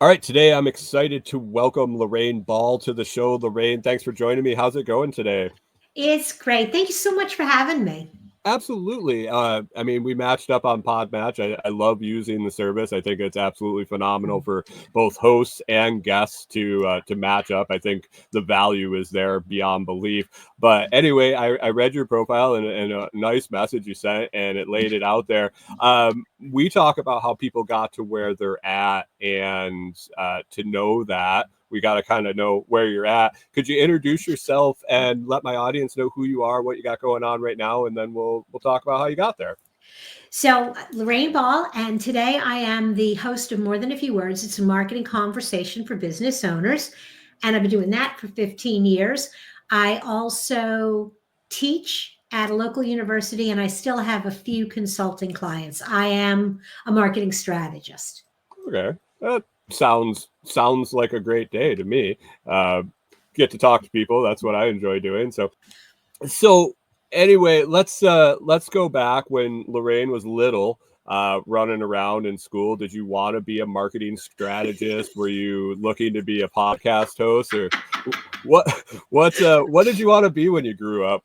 All right, today I'm excited to welcome Lorraine Ball to the show. Lorraine, thanks for joining me. How's it going today? It's great. Thank you so much for having me. Absolutely. We matched up on Podmatch. I love using the service. I think it's absolutely phenomenal for both hosts and guests to match up. I think the value is there beyond belief. But anyway, I read your profile and a nice message you sent, and it laid it out there. We talk about how people got to where they're at, and to know that we got to kind of know where you're at. Could you introduce yourself and let my audience know who you are, what you got going on right now, and then we'll talk about how you got there. So, Lorraine Ball, and today I am the host of More Than a Few Words. It's a marketing conversation for business owners, and I've been doing that for 15 years. I also teach at a local university, and I still have a few consulting clients. I am a marketing strategist. Okay, that sounds like a great day to me. Uh, get to talk to people. That's what I enjoy doing. So anyway, let's go back when Lorraine was little, running around in school. Did you want to be a marketing strategist? Were you looking to be a podcast host, or what? What did you want to be when you grew up?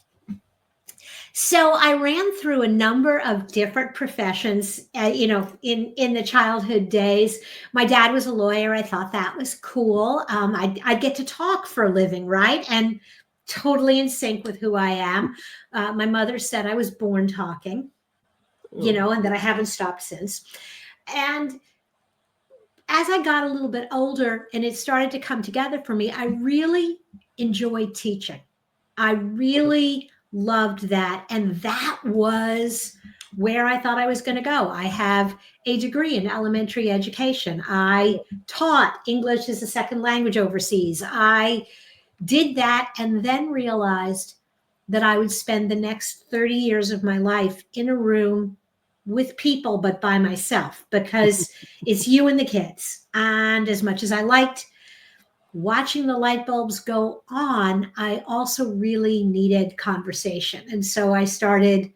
So I ran through a number of different professions, in the childhood days. My dad was a lawyer. I thought that was cool. I'd get to talk for a living, right? And totally in sync with who I am. My mother said I was born talking, Oh, and that I haven't stopped since. And as I got a little bit older and it started to come together for me, I really enjoyed teaching. I really loved that. And that was where I thought I was going to go. I have a degree in elementary education. I taught English as a second language overseas. I did that and then realized that I would spend the next 30 years of my life in a room with people, but by myself, because it's you and the kids. And as much as I liked watching the light bulbs go on, I also really needed conversation. And so I started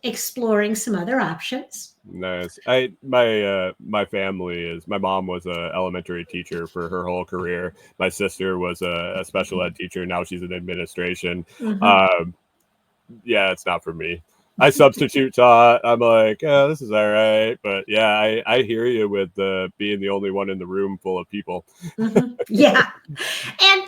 exploring some other options. nice. My family is my mom was a elementary teacher for her whole career. My sister was a special ed teacher. Now she's in administration. Mhm. Um, yeah, it's not for me. I substitute taught. I'm like, yeah, this is all right. But yeah, I hear you with being the only one in the room full of people. Yeah. And,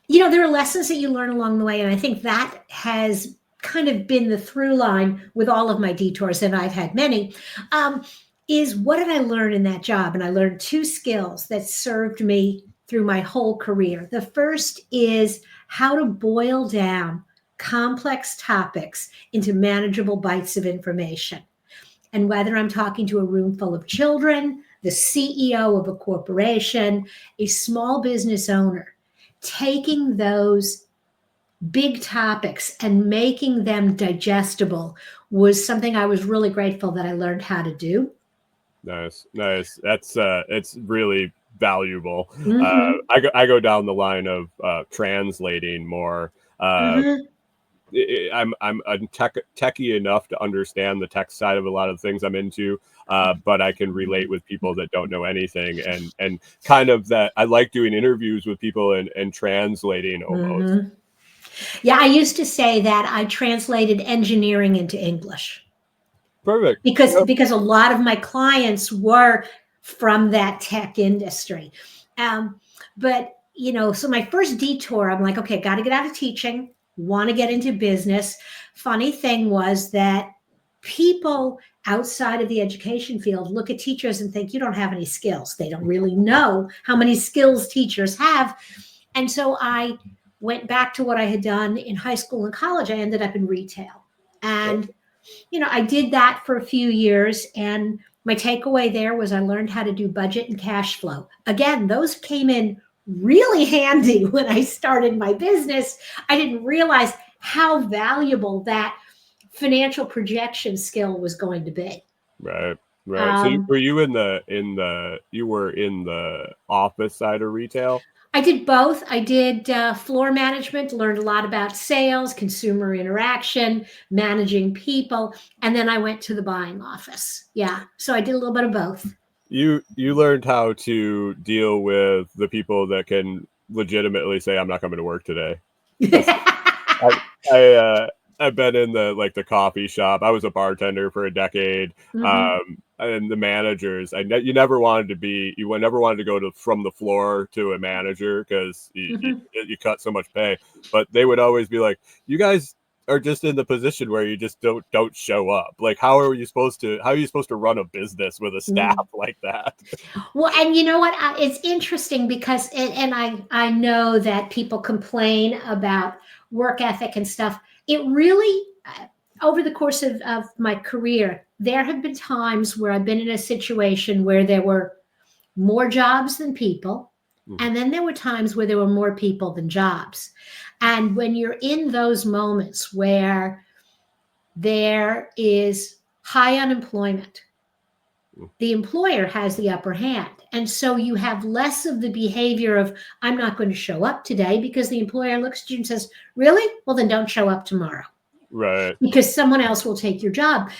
there are lessons that you learn along the way. And I think that has kind of been the through line with all of my detours, and I've had many. Um, is what did I learn in that job? And I learned two skills that served me through my whole career. The first is how to boil down complex topics into manageable bites of information. And whether I'm talking to a room full of children, the CEO of a corporation, a small business owner, taking those big topics and making them digestible was something I was really grateful that I learned how to do. Nice, nice. That's it's really valuable. Hmm. I go down the line of translating more. Uh, Hmm. I'm techie enough to understand the tech side of a lot of things I'm into, but I can relate with people that don't know anything, and kind of that I like doing interviews with people and translating almost. Hmm. Yeah, I used to say that I translated engineering into English Perfect. Yep. because a lot of my clients were from that tech industry. Um, but so my first detour, I'm like, okay, got to get out of teaching, want to get into business. Funny thing was that people outside of the education field look at teachers and think you don't have any skills. They don't really know how many skills teachers have. And so I went back to what I had done in high school and college. I ended up in retail. And I did that for a few years. And my takeaway there was I learned how to do budget and cash flow. Again, those came in really handy when I started my business. I didn't realize how valuable that financial projection skill was going to be. Right, right. So Um, were you you were in the office side of retail? I did both. I did floor management, learned a lot about sales, consumer interaction, managing people, and then I went to the buying office. Yeah, so I did a little bit of both. You learned how to deal with the people that can legitimately say, "I'm not coming to work today." 'Cause I I've been in the coffee shop. I was a bartender for a decade, Mhm, and the managers. You never wanted to be. Never wanted to go to from the floor to a manager because mhm. you cut so much pay. But they would always be like, "You guys are just in the position where you just don't show up. Like, how are you supposed to? How are you supposed to run a business with a staff Mm. like that?" Well, and you know what? It's interesting because, and I know that people complain about work ethic and stuff. It really, over the course of my career, there have been times where I've been in a situation where there were more jobs than people. Mhm. And then there were times where there were more people than jobs. And when you're in those moments where there is high unemployment, the employer has the upper hand. And so you have less of the behavior of, I'm not going to show up today, because the employer looks at you and says, really? Well, then don't show up tomorrow Right. because someone else will take your job.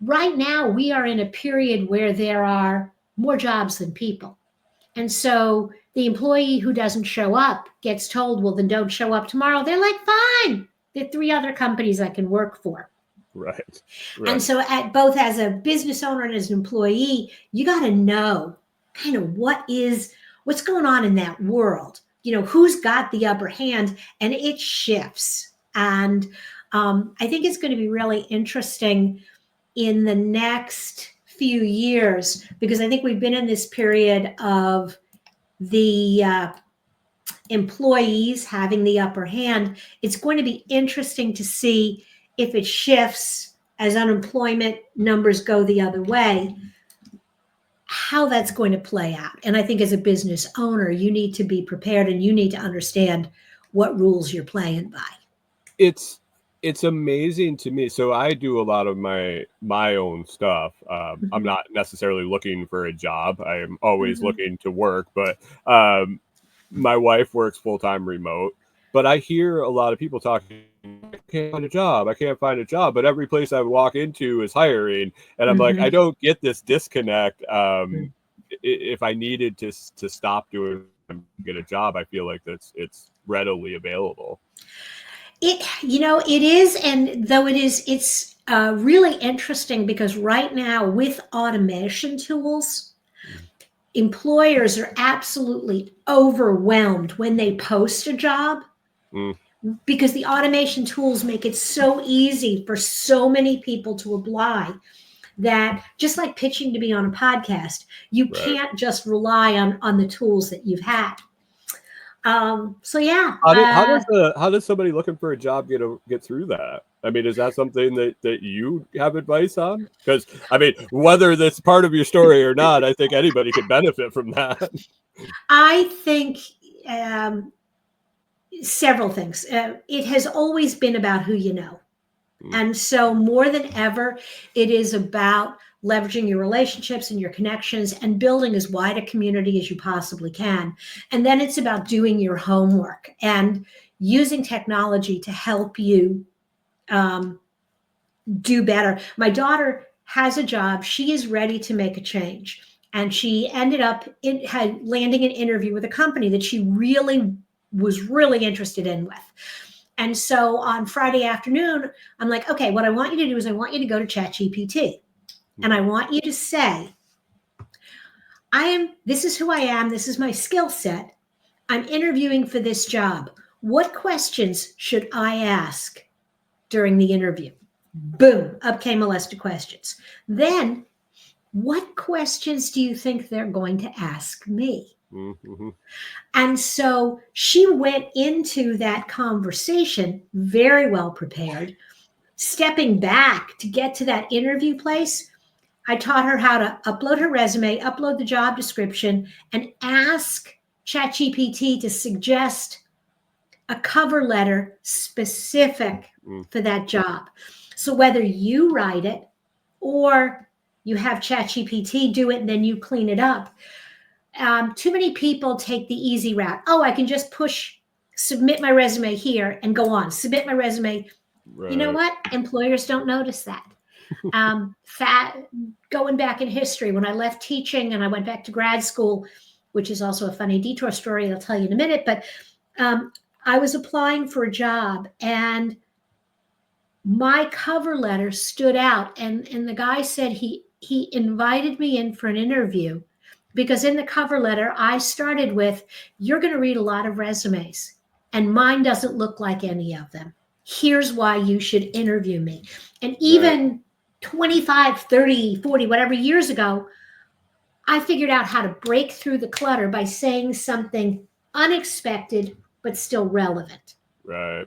Right now, we are in a period where there are more jobs than people. And so the employee who doesn't show up gets told, well, then don't show up tomorrow. They're like, fine. There are 3 other companies I can work for. Right. And Right. so, at both as a business owner and as an employee, you got to know kind of what's going on in that world. Who's got the upper hand, and it shifts. And I think it's going to be really interesting in the next few years, because I think we've been in this period of the employees having the upper hand. It's going to be interesting to see if it shifts as unemployment numbers go the other way, how that's going to play out. And I think as a business owner, you need to be prepared and you need to understand what rules you're playing by. It's it's amazing to me. So I do a lot of my own stuff. I'm Mhm. not necessarily looking for a job. I'm always Mhm. looking to work, but my wife works full time remote. But I hear a lot of people talking, I can't find a job. I can't find a job. But every place I walk into is hiring, and I'm like, I Mhm. don't get this disconnect. Mhm. If I needed to stop doing and get a job, I feel like it's readily available. It is, and though it's really interesting because right now with automation tools, employers are absolutely overwhelmed when they post a job, Mm, because the automation tools make it so easy for so many people to apply, that just like pitching to be on a podcast, you right. can't just rely on the tools that you've had. So yeah. How does somebody looking for a job get through that? I mean, is that something that you have advice on? Because I mean, whether that's part of your story or not, I think anybody could benefit from that. I think um, several things. It has always been about who you know. Mm, And so, more than ever, it is about leveraging your relationships and your connections and building as wide a community as you possibly can. And then it's about doing your homework and using technology to help you um, do better. My daughter has a job, she is ready to make a change. And she ended up had landing an interview with a company that she really was really interested in with. And so on Friday afternoon, I'm like, okay, what I want you to do is I want you to go to ChatGPT and I mm, want you to say, this is who I am, this is my skill set. I'm interviewing for this job. What questions should I ask during the interview? Boom, up came a list of questions. Then, what questions do you think they're going to ask me? mhm. And so she went into that conversation very well prepared. Stepping back to get to that interview place, I taught her how to upload her resume, upload the job description, and ask ChatGPT to suggest a cover letter specific Mm, for that job. So whether you write it or you have ChatGPT do it and then you clean it up, too many people take the easy route. Oh, I can just submit my resume here and go on, submit my resume. You know right. what? Employers don't notice that. Going back in history, when I left teaching and I went back to grad school, which is also a funny detour story I'll tell you in a minute, but I was applying for a job and my cover letter stood out. And the guy said he invited me in for an interview because in the cover letter, I started with, you're going to read a lot of resumes and mine doesn't look like any of them. Here's why you should interview me. And even 25, 30, 40, whatever years ago, I figured out how to break through the clutter by saying something unexpected, but still relevant. Right.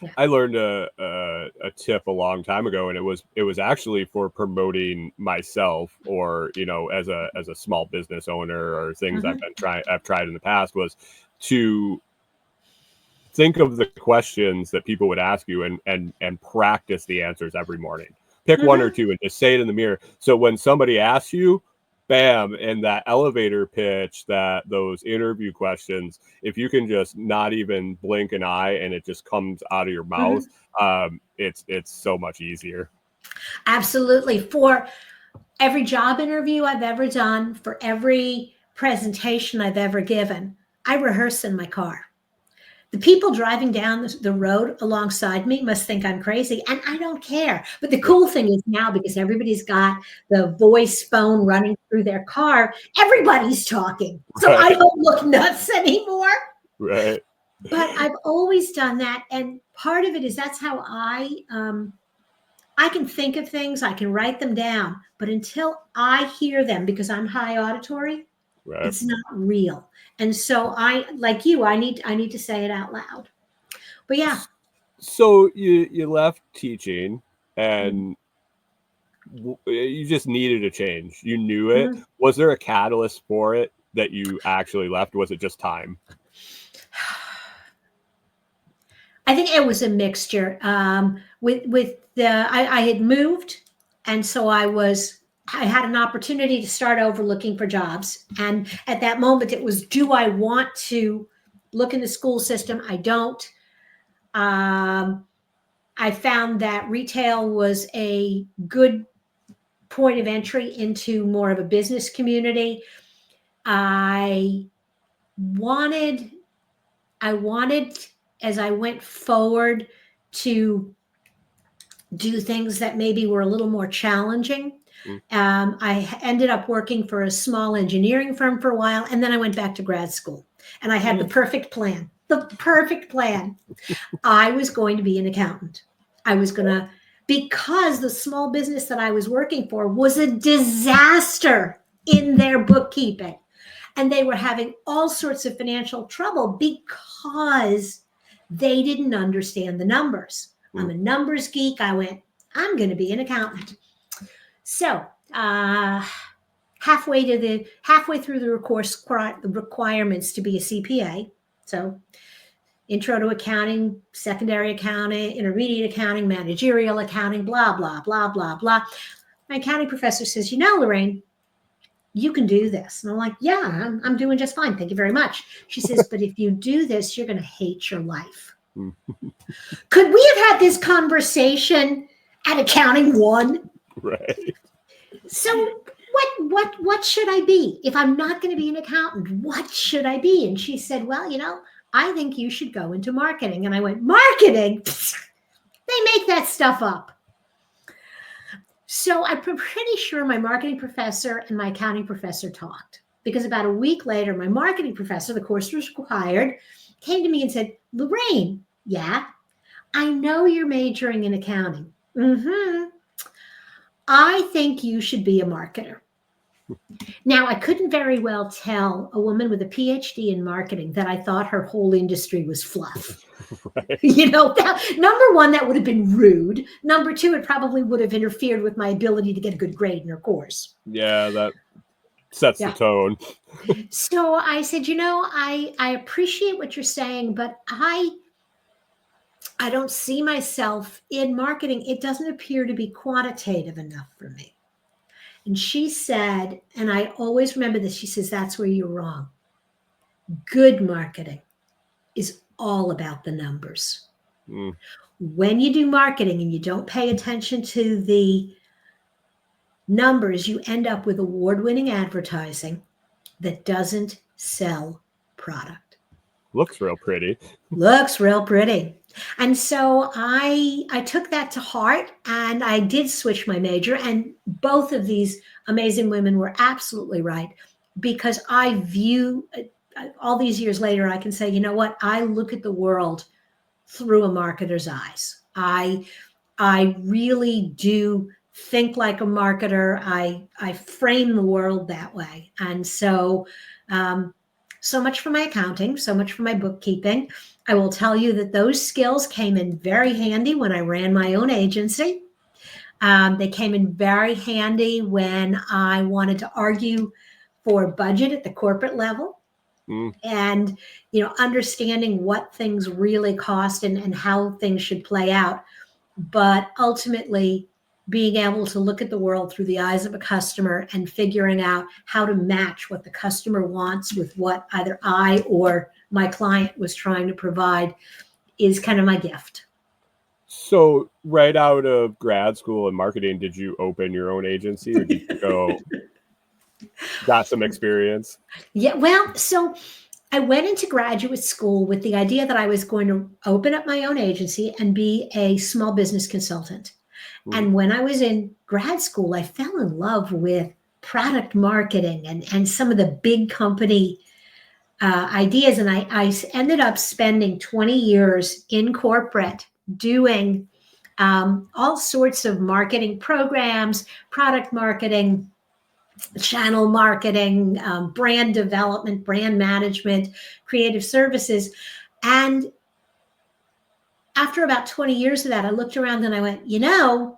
Yeah. I learned a tip a long time ago, and it was actually for promoting myself, or as a small business owner, or things I've tried in the past, was to think of the questions that people would ask you and practice the answers every morning. Pick one or two and just say it in the mirror. So when somebody asks you, bam, in that elevator pitch, those interview questions, if you can just not even blink an eye and it just comes out of your mouth, it's so much easier. Absolutely. For every job interview I've ever done, for every presentation I've ever given, I rehearse in my car. The people driving down the road alongside me must think I'm crazy, and I don't care. But the cool thing is now, because everybody's got the voice phone running through their car, everybody's talking. So I don't look nuts anymore. Right. But I've always done that. And part of it is that's how I can think of things, I can write them down. But until I hear them, because I'm high auditory, it's not real. And so like you, I need to say it out loud. But yeah. So you left teaching and you just needed a change. You knew it. Was there a catalyst for it that you actually left? Was it just time? I think it was a mixture. I had moved, and so I had an opportunity to start over looking for jobs. And at that moment, it was, do I want to look in the school system? I don't. I found that retail was a good point of entry into more of a business community. I wanted, as I went forward, to do things that maybe were a little more challenging. I ended up working for a small engineering firm for a while, and then I went back to grad school. And I had the perfect plan. I was going to be an accountant. Because the small business that I was working for was a disaster in their bookkeeping. And they were having all sorts of financial trouble because they didn't understand the numbers. I'm a numbers geek. I went, I'm going to be an accountant. So halfway through the course, the requirements to be a CPA. So intro to accounting, secondary accounting, intermediate accounting, managerial accounting, blah, blah, blah, blah, blah. My accounting professor says, Lorraine, you can do this. And I'm like, yeah, I'm doing just fine. Thank you very much. She says, but if you do this, you're going to hate your life. Could we have had this conversation at Accounting 1? Right. So what should I be? If I'm not going to be an accountant, what should I be? And she said, well, I think you should go into marketing. And I went, marketing? They make that stuff up. So I'm pretty sure my marketing professor and my accounting professor talked, because about a week later, my marketing professor, the course was required, came to me and said, Lorraine, yeah, I know you're majoring in accounting. I think you should be a marketer. Now, I couldn't very well tell a woman with a PhD in marketing that I thought her whole industry was fluff. Right. Number one, that would have been rude. Number two, it probably would have interfered with my ability to get a good grade in her course. Yeah, that sets the tone. So I said, I appreciate what you're saying, but I don't see myself in marketing. It doesn't appear to be quantitative enough for me. And she said, and I always remember this, she says, that's where you're wrong. Good marketing is all about the numbers. When you do marketing and you don't pay attention to the numbers, you end up with award-winning advertising that doesn't sell product. Looks real pretty. Looks real pretty. And so I took that to heart, and I did switch my major. And both of these amazing women were absolutely right, because I view all these years later, I can say, you know what? I look at the world through a marketer's eyes. I really do think like a marketer. I frame the world that way. And so, so much for my accounting, so much for my bookkeeping. I will tell you that those skills came in very handy when I ran my own agency. They came in very handy when I wanted to argue for budget at the corporate level. And, you know, understanding what things really cost and how things should play out. But ultimately, being able to look at the world through the eyes of a customer and figuring out how to match what the customer wants with what either I or my client was trying to provide is kind of my gift. So right out of grad school in marketing, did you open your own agency, or did you go got some experience? Yeah, well, so I went into graduate school with the idea that I was going to open up my own agency and be a small business consultant. And when I was in grad school, I fell in love with product marketing and some of the big company ideas. And I ended up spending 20 years in corporate doing all sorts of marketing programs, product marketing, channel marketing, brand development, brand management, creative services. And after about 20 years of that, I looked around and I went, you know,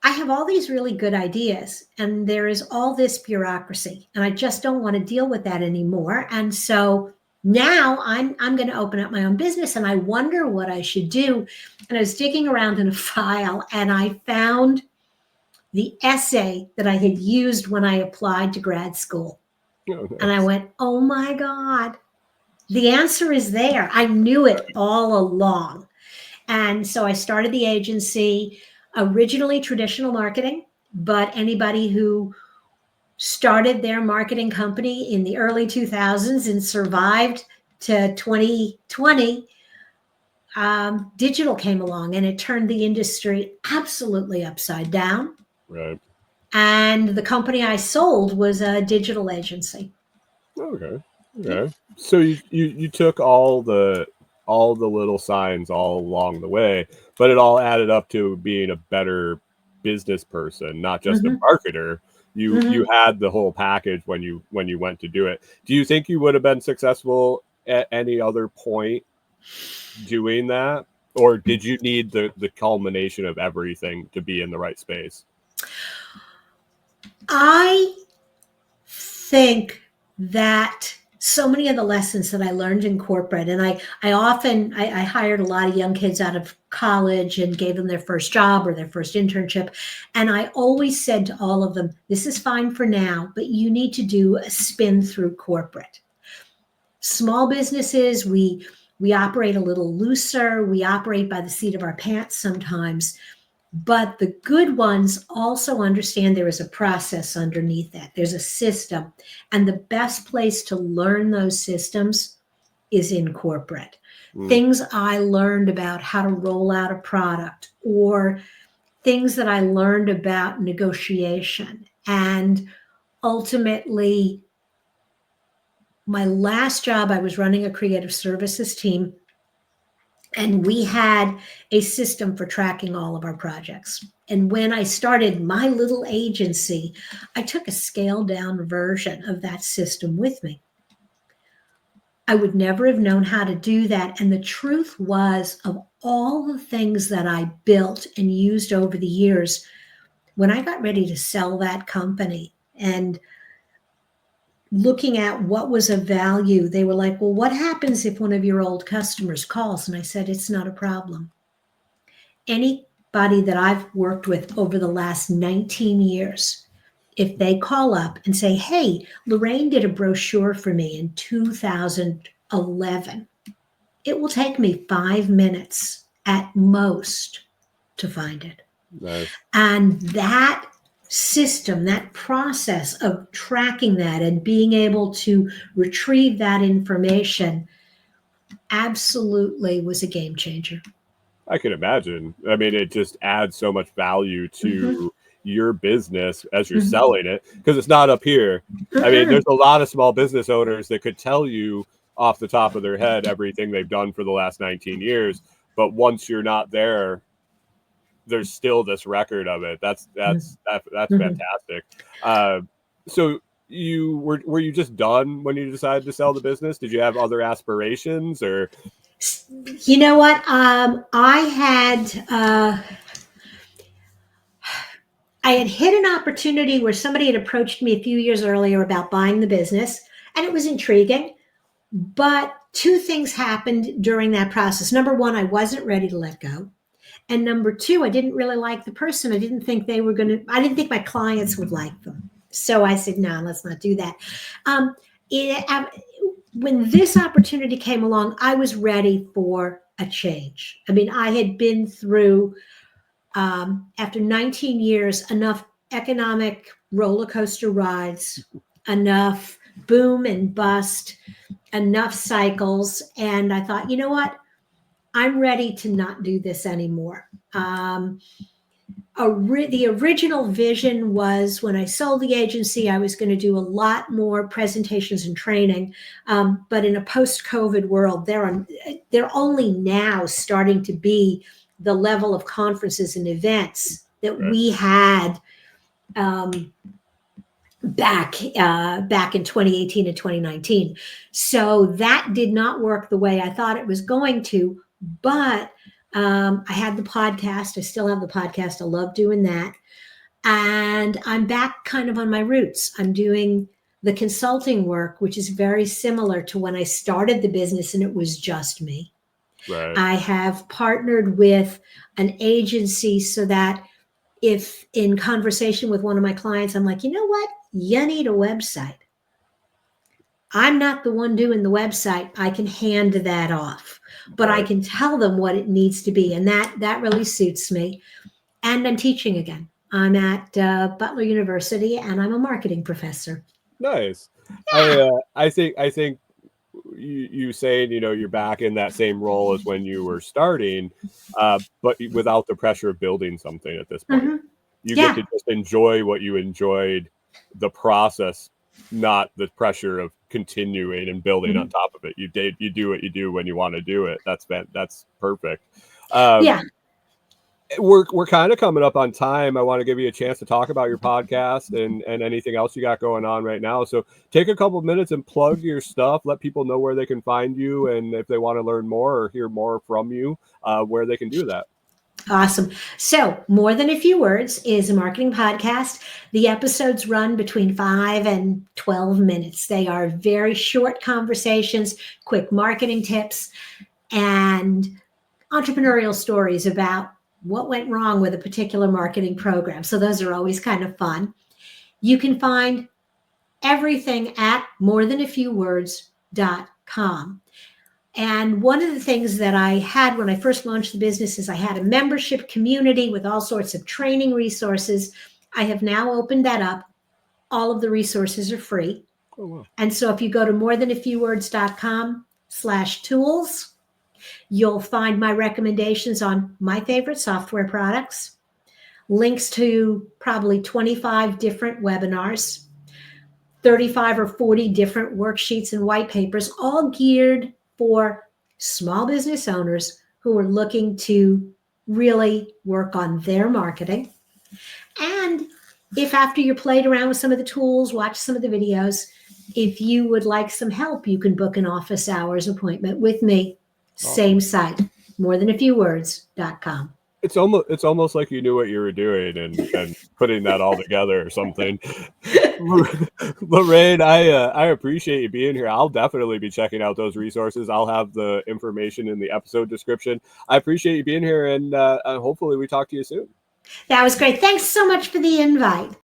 I have all these really good ideas, and there is all this bureaucracy, and I just don't want to deal with that anymore. And so now I'm going to open up my own business, and I wonder what I should do. And I was digging around in a file, and I found the essay that I had used when I applied to grad school. Oh, nice. And I went, oh my God, the answer is there. I knew it all along. And so I started the agency, originally traditional marketing, but anybody who started their marketing company in the early 2000s and survived to 2020, digital came along and it turned the industry absolutely upside down. Right. And the company I sold was a digital agency. Okay. Okay. So you took all the little signs all along the way, but it all added up to being a better business person, not just a marketer. You had the whole package when you went to do it. Do you think you would have been successful at any other point doing that? Or did you need the culmination of everything to be in the right space? I think that so many of the lessons that I learned in corporate, and I hired a lot of young kids out of college and gave them their first job or their first internship. And I always said to all of them, this is fine for now, but you need to do a spin through corporate. Small businesses, we operate a little looser. We operate by the seat of our pants sometimes. But the good ones also understand there is a process underneath that. There's a system. And the best place to learn those systems is in corporate. Things I learned about how to roll out a product, or things that I learned about negotiation. And ultimately, my last job, I was running a creative services team. And we had a system for tracking all of our projects. And when I started my little agency, I took a scaled down version of that system with me. I would never have known how to do that. And the truth was, of all the things that I built and used over the years, when I got ready to sell that company and looking at what was of value, they were like, well, what happens if one of your old customers calls? And I said, it's not a problem. Anybody that I've worked with over the last 19 years, if they call up and say, hey, Lorraine did a brochure for me in 2011, it will take me 5 minutes at most to find it. Nice. And that system, that process of tracking that and being able to retrieve that information absolutely was a game changer. I can imagine. I mean, it just adds so much value Mm-hmm. to your business as you're Mm-hmm. selling it, because it's not up here. I mean, there's a lot of small business owners that could tell you off the top of their head everything they've done for the last 19 years. But once you're not there, there's still this record of it. That's Mm-hmm. fantastic. Uh, so were you just done when you decided to sell the business? Did you have other aspirations, or? You know what? I had hit an opportunity where somebody had approached me a few years earlier about buying the business, and it was intriguing. But two things happened during that process. Number one, I wasn't ready to let go. And number two, I didn't really like the person. I didn't think I didn't think my clients would like them. So I said, no, let's not do that. Um, when this opportunity came along, I was ready for a change. I mean, I had been through, after 19 years, enough economic roller coaster rides, enough boom and bust, enough cycles. And I thought, you know what? I'm ready to not do this anymore. The original vision was, when I sold the agency, I was going to do a lot more presentations and training. But in a post-COVID world, they're only now starting to be the level of conferences and events that Right. we had back in 2018 and 2019. So that did not work the way I thought it was going to. But I had the podcast. I still have the podcast. I love doing that. And I'm back kind of on my roots. I'm doing the consulting work, which is very similar to when I started the business and it was just me. Right. I have partnered with an agency so that if in conversation with one of my clients, I'm like, you know what? You need a website. I'm not the one doing the website. I can hand that off, but I can tell them what it needs to be. And that really suits me. And I'm teaching again. I'm at Butler University and I'm a marketing professor. Nice. Yeah. I think you saying, you're back in that same role as when you were starting, but without the pressure of building something at this point. Mm-hmm. You Yeah. get to just enjoy what you enjoyed, the process, not the pressure of continuing and building on top of it. You do what you do when you want to do it. That's perfect. Yeah. We're kind of coming up on time. I want to give you a chance to talk about your podcast and anything else you got going on right now. So take a couple of minutes and plug your stuff. Let people know where they can find you, and if they want to learn more or hear more from you, where they can do that. Awesome. So More Than a Few Words is a marketing podcast. The episodes run between 5 and 12 minutes. They are very short conversations, quick marketing tips, and entrepreneurial stories about what went wrong with a particular marketing program. So those are always kind of fun. You can find everything at morethanafewwords.com. And one of the things that I had when I first launched the business is I had a membership community with all sorts of training resources. I have now opened that up. All of the resources are free. Oh, wow. And so if you go to morethanafewwords.com/tools, you'll find my recommendations on my favorite software products, links to probably 25 different webinars, 35 or 40 different worksheets and white papers, all geared for small business owners who are looking to really work on their marketing. And if after you played around with some of the tools, watch some of the videos, if you would like some help, you can book an office hours appointment with me. Same site, morethanafewwords.com. It's almost like you knew what you were doing and putting that all together or something. Lorraine, I appreciate you being here. I'll definitely be checking out those resources. I'll have the information in the episode description. I appreciate you being here, and hopefully we talk to you soon. That was great. Thanks so much for the invite.